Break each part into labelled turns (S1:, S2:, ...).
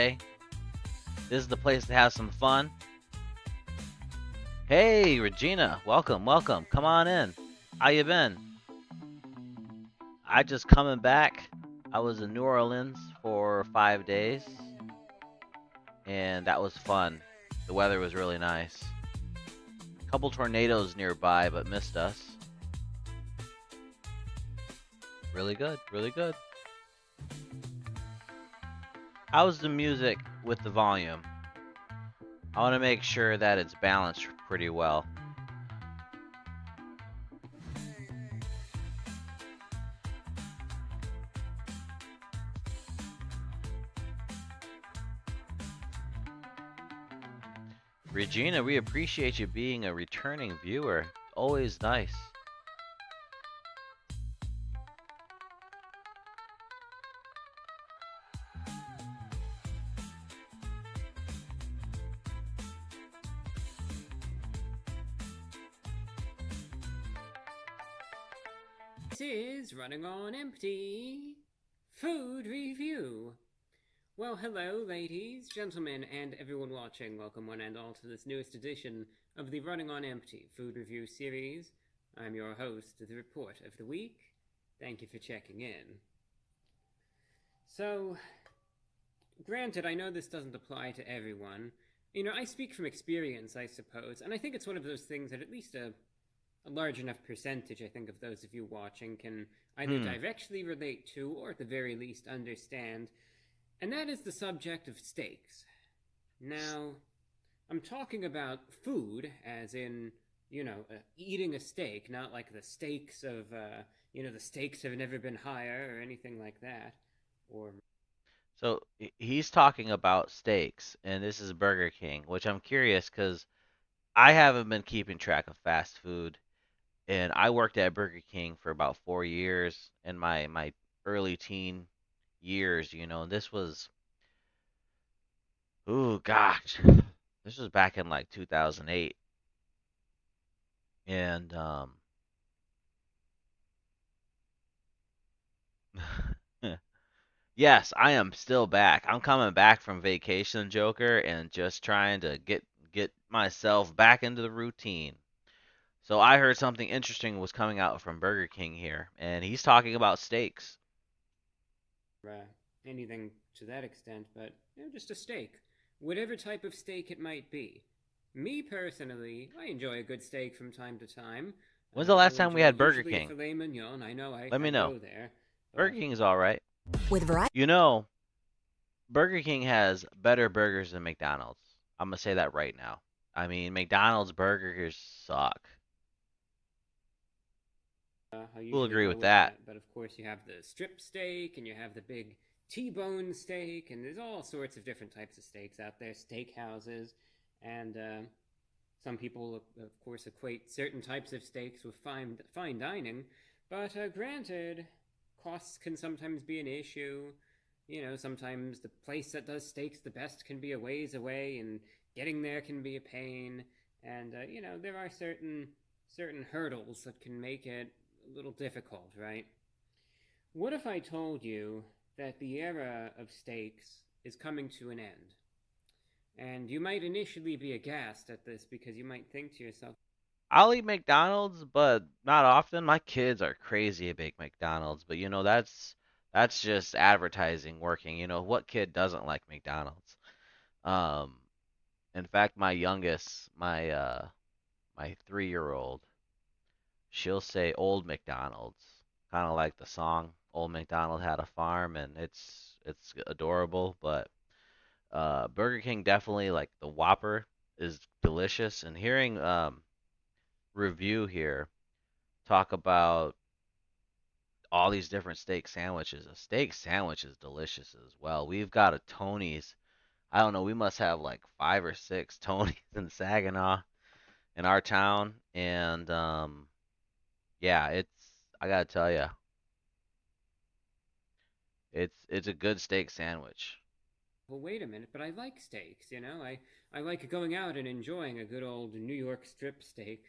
S1: okay? This is the place to have some fun. Hey, Regina, welcome, welcome. Come on in. How you been? I just coming back. I was in New Orleans for 5 days, and that was fun. The weather was really nice. Couple tornadoes nearby, but missed us. Really good, really good. How's the music with the volume? I want to make sure that it's balanced pretty well. Regina, we appreciate you being a returning viewer. Always nice.
S2: This is Running on Empty Food Review. Well, hello, ladies, gentlemen, and everyone watching. Welcome, one and all, to this newest edition of the Running on Empty Food Review series. I'm your host, the Report of the Week. Thank you for checking in. So, granted, I know this doesn't apply to everyone. You know, I speak from experience, I suppose, and I think it's one of those things that at least a large enough percentage, I think, of those of you watching can either directly relate to or at the very least understand, and that is the subject of steaks. Now, I'm talking about food, as in, eating a steak, not like the stakes of, the stakes have never been higher or anything like that. Or
S1: So he's talking about steaks, and this is Burger King, which I'm curious because I haven't been keeping track of fast food, and I worked at Burger King for about 4 years in my early teen years, and this was, ooh, gosh, this was back in like 2008, and yes, I am still back. I'm coming back from vacation, Joker, and just trying to get myself back into the routine. So I heard something interesting was coming out from Burger King here, and he's talking about steaks.
S2: anything to that extent, but just a steak. Whatever type of steak it might be. Me personally, I enjoy a good steak from time to time.
S1: When's the last
S2: I'll
S1: time we
S2: enjoy
S1: had Burger
S2: usually a
S1: King?
S2: filet mignon. I know
S1: Let
S2: I
S1: me know.
S2: go there,
S1: Burger
S2: but
S1: King is all right.
S3: With variety.
S1: You know, Burger King has better burgers than McDonald's. I'm gonna say that right now. I mean, McDonald's burgers suck.
S2: I
S1: Who'll
S2: usually
S1: agree
S2: go
S1: with
S2: with
S1: that?
S2: that. But of course, you have the strip steak, and you have the big T-bone steak, and there's all sorts of different types of steaks out there. Steak houses, and some people, of course, equate certain types of steaks with fine dining. But granted, costs can sometimes be an issue. Sometimes the place that does steaks the best can be a ways away, and getting there can be a pain. And there are certain hurdles that can make it a little difficult, right? What if I told you that the era of steaks is coming to an end? And you might initially be aghast at this because you might think to yourself,
S1: I'll eat McDonald's, but not often. My kids are crazy about McDonald's, but that's just advertising working. What kid doesn't like McDonald's? Um, in fact, my youngest, my 3-year-old, she'll say Old McDonald's, kind of like the song Old MacDonald Had a Farm, and it's adorable. But Burger King definitely like the Whopper is delicious, and hearing review here talk about all these different steak sandwiches. A steak sandwich is delicious as well. We've got a Tony's. I don't know. We must have like 5 or 6 Tony's in Saginaw in our town, and yeah, I gotta tell you, it's a good steak sandwich.
S2: well, wait a minute, but I like steaks, I like going out and enjoying a good old New York strip steak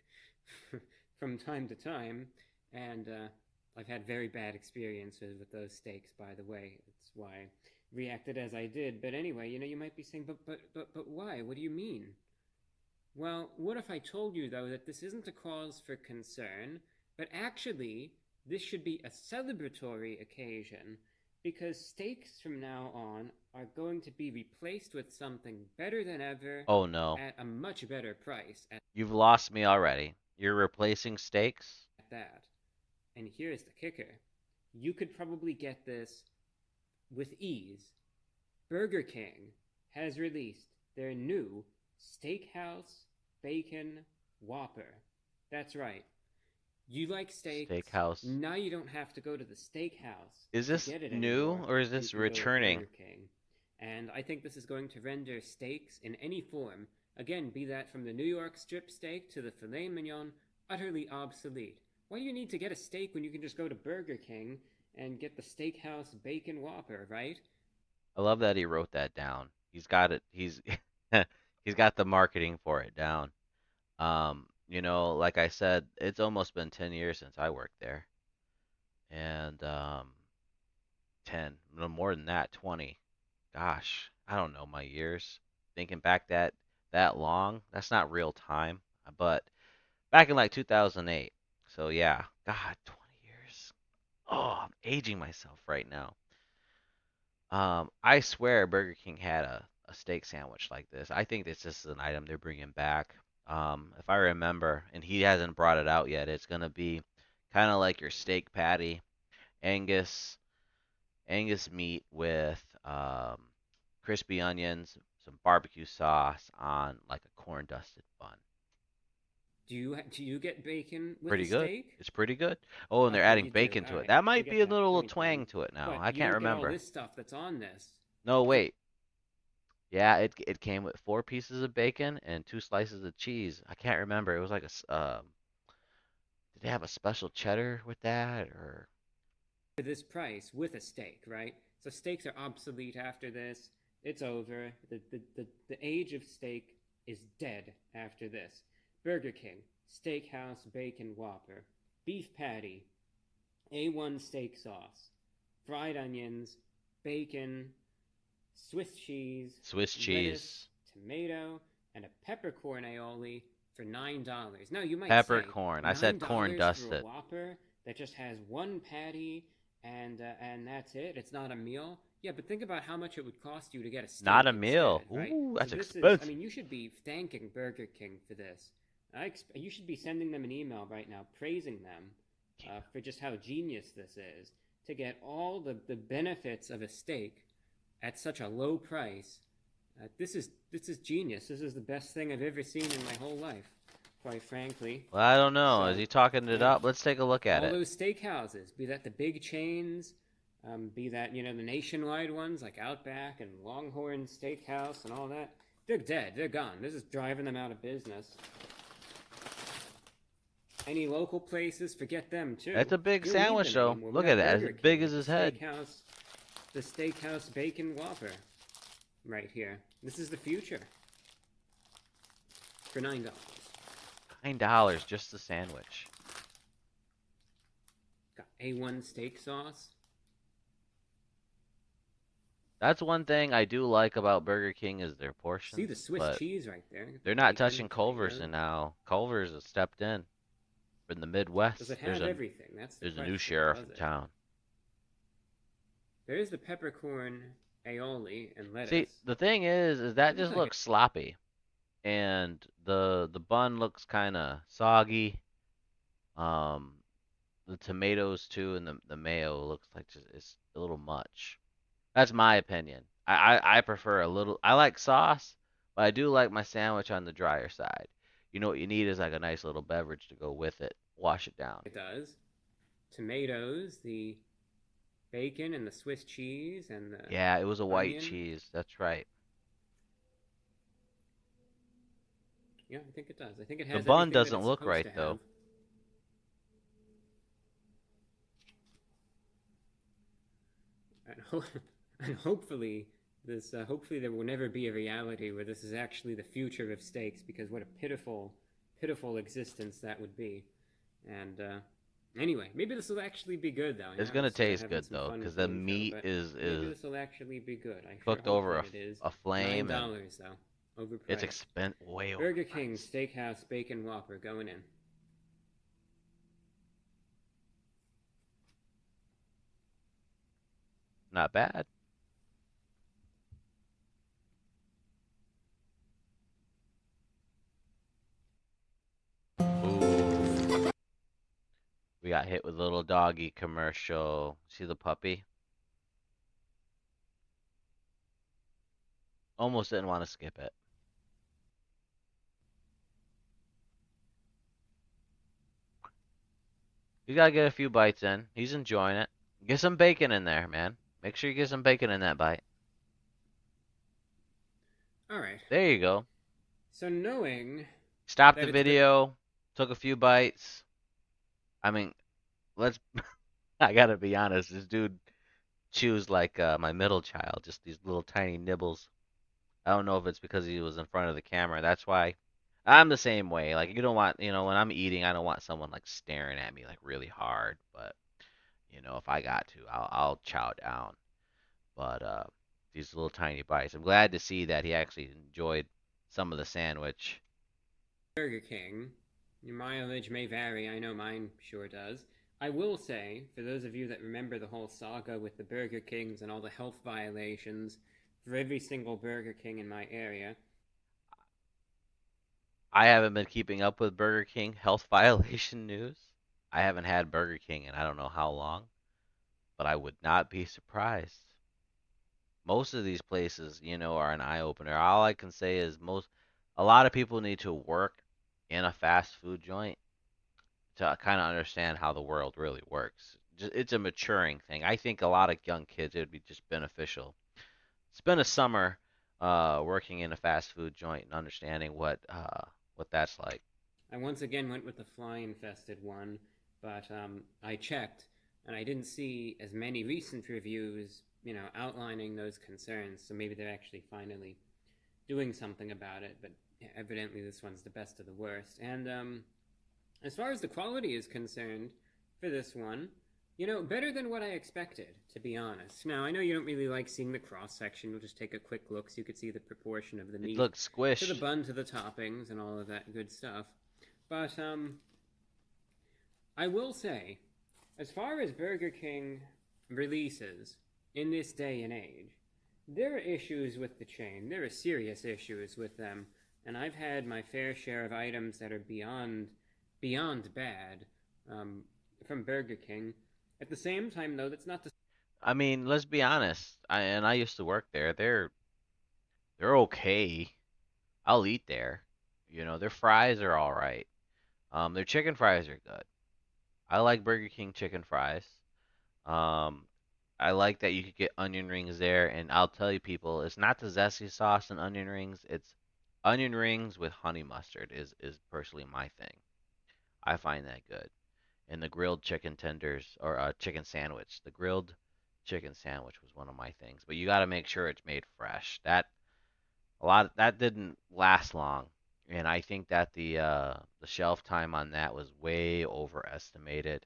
S2: from time to time. And I've had very bad experiences with those steaks, by the way. It's why reacted as I did. But anyway, you might be saying, but why? What do you mean? Well, what if I told you, though, that this isn't a cause for concern, but actually, this should be a celebratory occasion because steaks from now on are going to be replaced with something better than ever
S1: Oh no.
S2: at a much better price at
S1: You've lost me already. You're replacing steaks?
S2: that. And here's the kicker: you could probably get this with ease. Burger King has released their new Steakhouse Bacon Whopper. That's right. You like steaks.
S1: Steakhouse.
S2: Now you don't have to go to the steakhouse
S1: Is
S2: to
S1: this
S2: get it
S1: new
S2: anymore.
S1: or is
S2: You
S1: this
S2: can go to
S1: returning?
S2: Burger King. And I think this is going to render steaks in any form, again, be that from the New York strip steak to the filet mignon, utterly obsolete. Why do you need to get a steak when you can just go to Burger King and get the Steakhouse Bacon Whopper, right?
S1: I love that he wrote that down. He's got it. He's got the marketing for it down. Like I said, it's almost been 10 years since I worked there. And 10, no more than that, 20. Gosh, I don't know my years. Thinking back that long, that's not real time. But back in like 2008. So yeah, God, 20 years. Oh, I'm aging myself right now. I swear Burger King had a steak sandwich like this. I think this is an item they're bringing back. If I remember, and he hasn't brought it out yet, it's gonna be kind of like your steak patty, Angus Angus meat with crispy onions, some barbecue sauce on like a corn dusted bun.
S2: Do you get bacon with a
S1: Pretty good.
S2: steak?
S1: It's pretty good. Oh, and they're
S2: Okay,
S1: adding
S2: you do.
S1: bacon
S2: All
S1: to it.
S2: right,
S1: That
S2: I
S1: might be
S2: get
S1: a
S2: that
S1: little
S2: point then.
S1: twang to it now.
S2: But
S1: I
S2: you
S1: can't
S2: don't get all
S1: remember.
S2: this stuff that's on this.
S1: No,
S2: Because
S1: wait. Yeah, it came with 4 pieces of bacon and 2 slices of cheese. I can't remember. It was like did they have a special cheddar with that or
S2: for this price with a steak, right? So steaks are obsolete after this. It's over. The age of steak is dead after this. Burger King, Steakhouse Bacon Whopper, beef patty, A1 steak sauce, fried onions, bacon, Swiss cheese,
S1: Swiss
S2: lettuce,
S1: cheese,
S2: tomato, and a peppercorn aioli for $9. Now you might say
S1: peppercorn. I said corn
S2: $9 for a
S1: dusted.
S2: Whopper that just has one patty and that's it. It's not a meal. Yeah, but think about how much it would cost you to get a
S1: Not
S2: steak
S1: a meal.
S2: instead, right?
S1: Ooh,
S2: So
S1: that's
S2: this is, I
S1: expensive.
S2: mean, you should be thanking Burger King for this. You should be sending them an email right now praising them for just how genius this is to get all the benefits of a steak at such a low price. This is genius. This is the best thing I've ever seen in my whole life, quite frankly.
S1: Well, I don't know. Is
S2: So,
S1: he talking it
S2: yeah,
S1: up? Let's take a look at
S2: all
S1: it.
S2: those steakhouses, be that the big chains, be that the nationwide ones like Outback and Longhorn Steakhouse and all that, they're dead. They're gone. This is driving them out of business. Any local places, forget them too.
S1: It's a big
S2: You'll need
S1: sandwich
S2: them
S1: though.
S2: anymore. We
S1: Look at
S2: got
S1: that. It's
S2: Burger
S1: as
S2: King
S1: big as
S2: with
S1: his head.
S2: the Steakhouse Bacon Whopper right here. This is the future for $9.
S1: $9 just the sandwich.
S2: Got A1 steak sauce.
S1: That's one thing I do like about Burger King is their
S2: See the
S1: portions,
S2: Swiss
S1: but
S2: cheese right there.
S1: they're not
S2: Bacon,
S1: touching Culver's
S2: tomato.
S1: and now. Culver's has stepped in from the
S2: Does
S1: Midwest.
S2: it have everything? That's the
S1: There's a new
S2: question,
S1: sheriff
S2: does
S1: in
S2: it?
S1: town.
S2: There's the peppercorn aioli and
S1: See,
S2: lettuce.
S1: the thing is that
S2: It looks
S1: just
S2: like
S1: looks sloppy, and the bun looks kind of soggy. Um, the tomatoes too, and the mayo looks like just it's a little much. That's my opinion. I prefer a little. I like sauce, but I do like my sandwich on the drier side. You know what you need is like a nice little beverage to go with it. Wash it down.
S2: it does. Tomatoes, the bacon and the Swiss cheese and the
S1: Yeah, it was a white
S2: onion.
S1: cheese. That's right.
S2: Yeah, I think it does. I think it
S1: The
S2: has
S1: bun
S2: everything that
S1: doesn't
S2: it's
S1: look
S2: supposed
S1: right
S2: to have.
S1: though.
S2: And, and hopefully hopefully there will never be a reality where this is actually the future of steaks because what a pitiful existence that would be. And Anyway, maybe this will actually be good, though.
S1: It's
S2: I
S1: gonna
S2: was sort of
S1: taste
S2: having
S1: good
S2: some
S1: though,
S2: fun
S1: because
S2: with
S1: the
S2: the intro,
S1: meat
S2: but
S1: is
S2: maybe this will actually be good. I sure
S1: cooked
S2: hope
S1: over
S2: that it is.
S1: a
S2: Nine
S1: flame, and
S2: dollars though,
S1: it's
S2: overpriced.
S1: way
S2: Burger King
S1: overpriced.
S2: Steakhouse Bacon Whopper going in.
S1: Not bad. Ooh, we got hit with a little doggy commercial. See the puppy? Almost didn't want to skip it. You gotta get a few bites in. He's enjoying it. Get some bacon in there, man. Make sure you get some bacon in that bite.
S2: All right.
S1: There you go.
S2: So knowing
S1: Stop the
S2: that it's been
S1: video. Took a few bites. I mean, let's. I gotta be honest. This dude chews like my middle child, just these little tiny nibbles. I don't know if it's because he was in front of the camera. That's why I'm the same way. Like you don't want, when I'm eating, I don't want someone like staring at me like really hard. But if I got to, I'll chow down. But these little tiny bites. I'm glad to see that he actually enjoyed some of the sandwich.
S2: Burger King, your mileage may vary. I know mine sure does. I will say, for those of you that remember the whole saga with the Burger Kings and all the health violations for every single Burger King in my area,
S1: I haven't been keeping up with Burger King health violation news. I haven't had Burger King in I don't know how long, but I would not be surprised. Most of these places, are an eye opener. All I can say is a lot of people need to work in a fast food joint to kind of understand how the world really works. It's a maturing thing. I think a lot of young kids it would be just beneficial. Spend a summer working in a fast food joint and understanding what that's like.
S2: I once again went with the fly infested one, but I checked and I didn't see as many recent reviews, outlining those concerns. So maybe they're actually finally doing something about it. But evidently, this one's the best of the worst. And as far as the quality is concerned for this one, better than what I expected, to be honest. Now, I know you don't really like seeing the cross section. You'll just take a quick look so you could see the proportion of the
S1: It
S2: meat
S1: looks
S2: to the
S1: squished.
S2: bun to the toppings and all of that good stuff. But I will say, as far as Burger King releases in this day and age, there are issues with the chain. There are serious issues with them, and I've had my fair share of items that are beyond bad um, from Burger King. At the same time, though, that's not to
S1: I mean, let's be honest. I used to work there. They're okay. I'll eat there. Their fries are all right. Their chicken fries are good. I like Burger King chicken fries. Um, I like that you could get onion rings there, and I'll tell you, people, it's not the zesty sauce and onion rings. It's onion rings with honey mustard is personally my thing. I find that good. And the grilled chicken tenders or chicken sandwich. The grilled chicken sandwich was one of my things, but you got to make sure it's made fresh. That didn't last long, and I think that the shelf time on that was way overestimated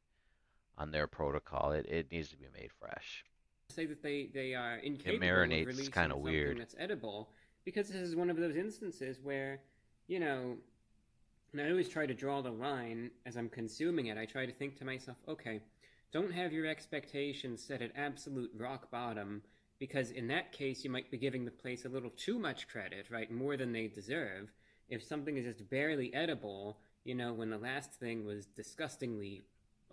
S1: on their protocol. It needs to be made fresh.
S2: say that they are
S1: It
S2: incapable of
S1: marinates kind
S2: releasing
S1: of
S2: something
S1: weird.
S2: that's edible because this is one of those instances where, you know, and I always try to draw the line as I'm consuming it. I try to think to myself, okay, don't have your expectations set at absolute rock bottom because in that case you might be giving the place a little too much credit, right? More than they deserve. If something is just barely edible, when the last thing was disgustingly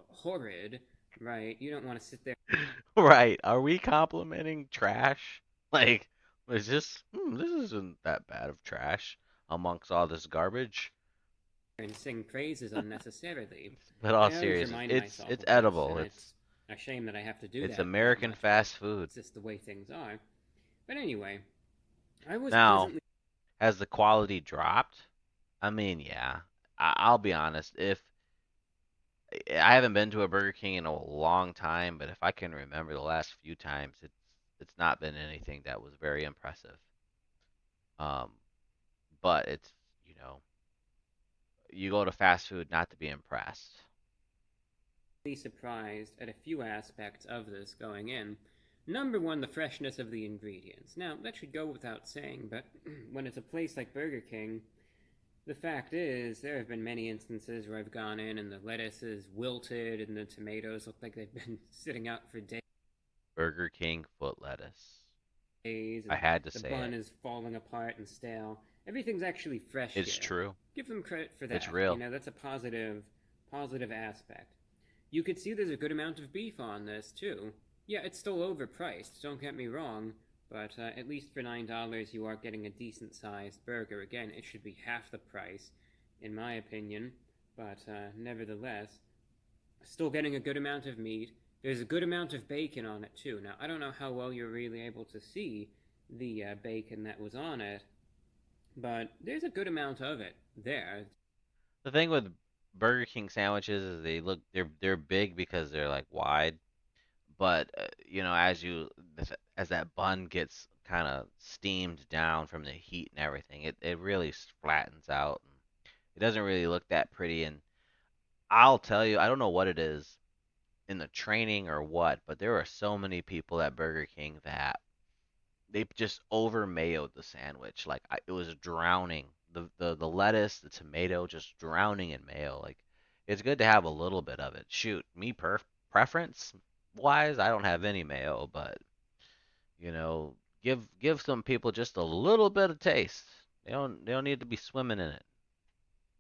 S2: horrid, right? You don't want to sit there
S1: Right. Are we complimenting trash? Like, this isn't that bad of trash amongst all this garbage.
S2: and sing praises unnecessarily.
S1: But all
S2: I always
S1: seriousness,
S2: remind
S1: it's
S2: myself
S1: it's
S2: of this,
S1: edible.
S2: and
S1: It's
S2: it's a shame that I have to do
S1: it's
S2: that
S1: American
S2: much, but
S1: fast food.
S2: it's just the way things are. But anyway, I was
S1: Now,
S2: pleasantly
S1: has the quality dropped? I mean, yeah. I'll be honest. If I haven't been to a Burger King in a long time, but if I can remember the last few times, it's not been anything that was very impressive. Um, but it's you know you go to fast food not to be impressed.
S2: Surprised at a few aspects of this going in. Number one, the freshness of the ingredients. Now, that should go without saying, but when it's a place like Burger King, the fact is, there have been many instances where I've gone in and the lettuce is wilted and the tomatoes look like they've been sitting out for
S1: Burger King foot lettuce.
S2: days
S1: I
S2: and
S1: had to
S2: the
S1: say
S2: bun
S1: it.
S2: is falling apart and stale. Everything's actually fresh
S1: It's
S2: here.
S1: true.
S2: Give them credit for
S1: It's
S2: that.
S1: real.
S2: That's a positive aspect. You could see there's a good amount of beef on this too. Yeah, it's still overpriced, don't get me wrong, but at least for $9 you are getting a decent sized burger. Again, it should be half the price, in my opinion, but nevertheless, still getting a good amount of meat. There's a good amount of bacon on it too. Now, I don't know how well you're really able to see the bacon that was on it, but there's a good amount of it there.
S1: The thing with Burger King sandwiches is they're big because they're like wide, but as that bun gets kind of steamed down from the heat and everything, it really flattens out. It doesn't really look that pretty, and I'll tell you, I don't know what it is in the training or what, but there are so many people at Burger King that they just over mayoed the sandwich. Like it was drowning. The lettuce, the tomato, just drowning in mayo. Like it's good to have a little bit of it. Shoot, me preference wise, I don't have any mayo, but you know, give some people just a little bit of taste. They don't need to be swimming in it.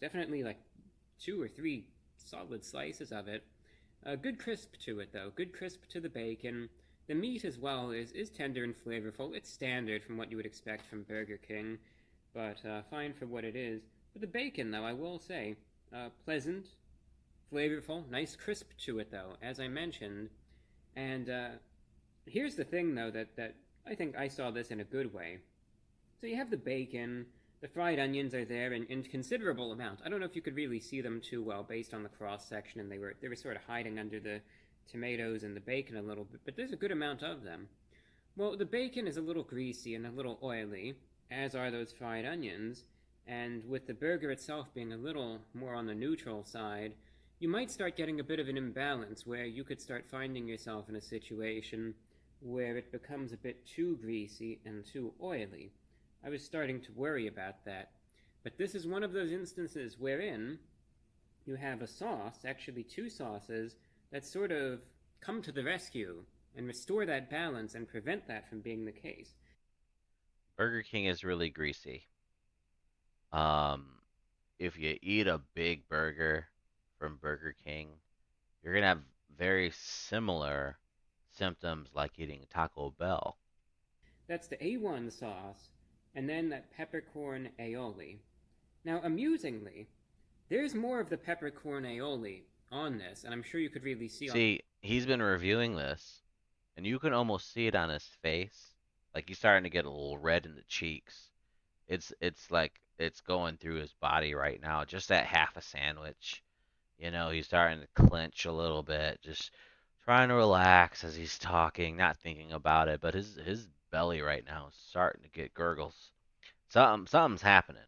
S2: Definitely like two or three solid slices of it. Good crisp to it though. Good crisp to the bacon. The meat as well is tender and flavorful. It's standard from what you would expect from Burger King, but fine for what it is. But the bacon though, I will say, pleasant, flavorful, nice crisp to it though, as I mentioned. And here's the thing though that I think I saw this in a good way. So you have the bacon, the fried onions are there in considerable amount. I don't know if you could really see them too well based on the cross section, and they were sort of hiding under the tomatoes and the bacon a little bit, but there's a good amount of them. Well, the bacon is a little greasy and a little oily, as are those fried onions, and with the burger itself being a little more on the neutral side, you might start getting a bit of an imbalance where you could start finding yourself in a situation where it becomes a bit too greasy and too oily. I was starting to worry about that. But this is one of those instances wherein you have a sauce, actually two sauces, that sort of come to the rescue and restore that balance and prevent that from being the case.
S1: Burger King is really greasy. Um, if you eat a big burger from Burger King, you're gonna have very similar symptoms like eating Taco Bell.
S2: That's the A1 sauce, and then that peppercorn aioli. Now, amusingly, there's more of the peppercorn aioli on this, and I'm sure you could really see on
S1: See, he's been reviewing this, and you can almost see it on his face. Like he's starting to get a little red in the cheeks. It's like it's going through his body right now. Just that half a sandwich. He's starting to clench a little bit, just trying to relax as he's talking, not thinking about it. But his belly right now is starting to get gurgles. Something's happening.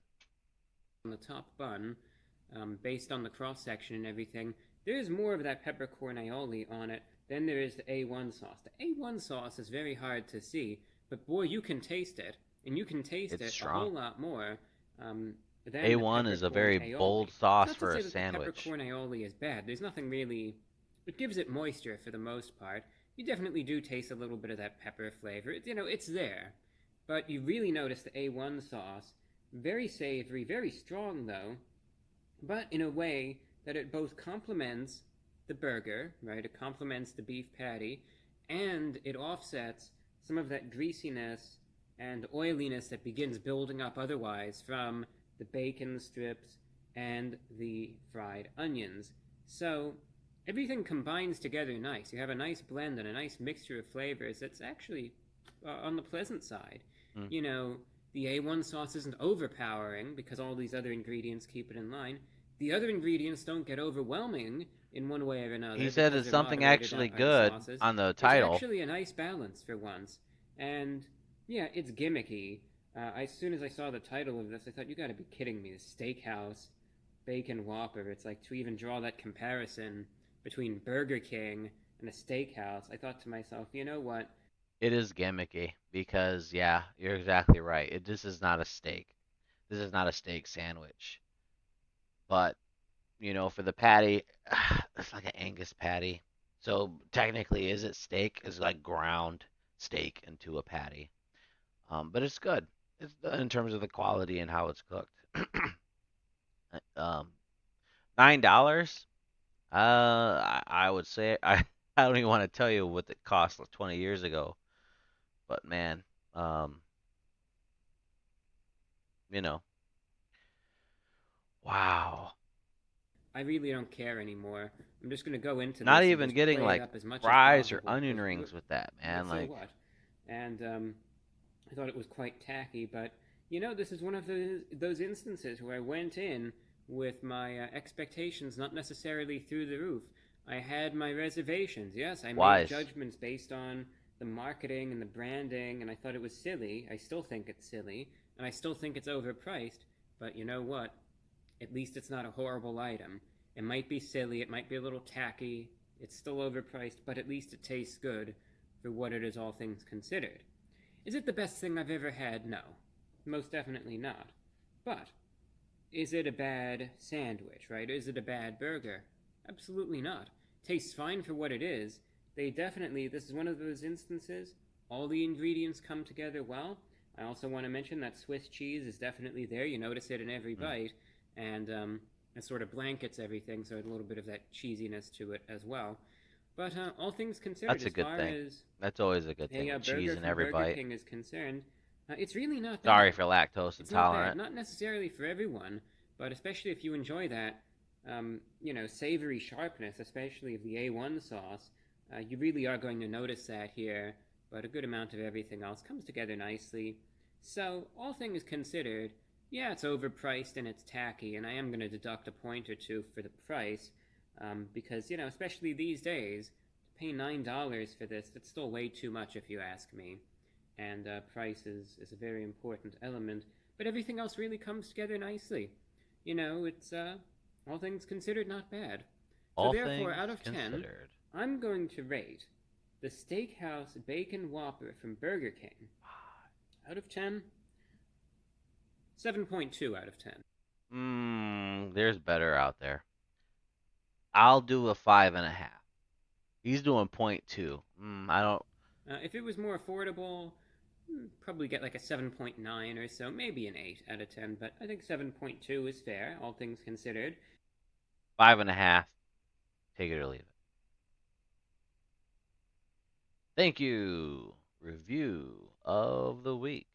S2: the top bun, based on the cross section and everything, there's more of that peppercorn aioli on it than there is the A1 sauce. The A1 sauce is very hard to see, but boy, you can taste it, and you can taste
S1: It's
S2: it a
S1: strong.
S2: whole lot more than the
S1: A1 is a
S2: peppercorn
S1: very bold
S2: aioli. It's
S1: sauce
S2: not to
S1: for a
S2: say that the
S1: sandwich.
S2: peppercorn aioli is bad. There's nothing really. It gives it moisture for the most part. You definitely do taste a little bit of that pepper flavor. It's there, but you really notice the A1 sauce. Very savory, very strong though, but in a way that it both complements the burger, right? It complements the beef patty, and it offsets some of that greasiness and oiliness that begins building up otherwise from the bacon strips and the fried onions. So everything combines together nice. You have a nice blend and a nice mixture of flavors that's actually on the pleasant side.
S1: Mm.
S2: You know, the A1 sauce isn't overpowering because all these other ingredients keep it in line. The other ingredients don't get overwhelming in one way or
S1: He
S2: another
S1: said
S2: because
S1: it's
S2: they're
S1: something
S2: moderated
S1: actually
S2: out by the
S1: good
S2: sauces.
S1: on the
S2: There's
S1: title.
S2: actually a nice balance for once. And yeah, it's gimmicky. As soon as I saw the title of this, I thought, you gotta be kidding me. The steakhouse bacon whopper. It's like to even draw that comparison. between Burger King and a steakhouse, I thought to myself, you know what?
S1: It is gimmicky because, yeah, you're exactly right. This is not a steak. This is not a steak sandwich. But, for the patty, it's like an Angus patty. So technically, is it steak? It's like ground steak into a patty. But it's good. It's in terms of the quality and how it's cooked. Um, $9. I would say I don't even want to tell you what it cost like 20 years ago. But man, um, you know, wow.
S2: I really don't care anymore. I'm just going to go into
S1: Not
S2: this and
S1: even
S2: just
S1: getting
S2: play it
S1: like
S2: up as much as
S1: fries or
S2: possible
S1: onion
S2: because,
S1: rings with that, man.
S2: but so
S1: Like,
S2: what? And I thought it was quite tacky, but this is one of those instances where I went in with my expectations not necessarily through the roof. I had my reservations. Yes, I made
S1: wise.
S2: judgments based on the marketing and the branding, and I thought it was silly. I still think it's silly, and I still think it's overpriced. But you know what? At least it's not a horrible item. It might be silly, it might be a little tacky, it's still overpriced, but at least it tastes good for what it is, all things considered. Is it the best thing I've ever had? No. Most definitely not. But is it a bad sandwich, right? Is it a bad burger? Absolutely not. Tastes fine for what it is. This is one of those instances, all the ingredients come together well. I also want to mention that Swiss cheese is definitely there. You notice it in every
S1: Mm,
S2: bite, and it sort of blankets everything, so a little bit of that cheesiness to it as well. But all things considered,
S1: that's a
S2: as
S1: good
S2: far
S1: thing.
S2: as
S1: That's always a good thing
S2: a
S1: with cheese
S2: burger
S1: in
S2: from
S1: every
S2: Burger
S1: bite.
S2: King is concerned, it's really not
S1: Sorry
S2: bad.
S1: if you're lactose
S2: It's not bad.
S1: intolerant.
S2: Not necessarily for everyone, but especially if you enjoy that, savory sharpness, especially of the A1 sauce, you really are going to notice that here. But a good amount of everything else comes together nicely. So, all things considered, yeah, it's overpriced and it's tacky, and I am going to deduct a point or two for the price, because, especially these days, to pay $9 for this, that's still way too much if you ask me. And price is a very important element, but everything else really comes together nicely. It's all things considered not bad. So
S1: All
S2: therefore, out
S1: things
S2: of 10,
S1: considered.
S2: I'm going to rate the Steakhouse Bacon Whopper from Burger King out of 10, 7.2 out of 10.
S1: There's better out there. I'll do a 5.5. He's doing point two. I don't.
S2: If it was more affordable, probably get like a 7.9 or so, maybe an 8 out of 10, but I think 7.2 is fair, all things considered.
S1: 5.5. Take it or leave it. Thank you. Review of the week.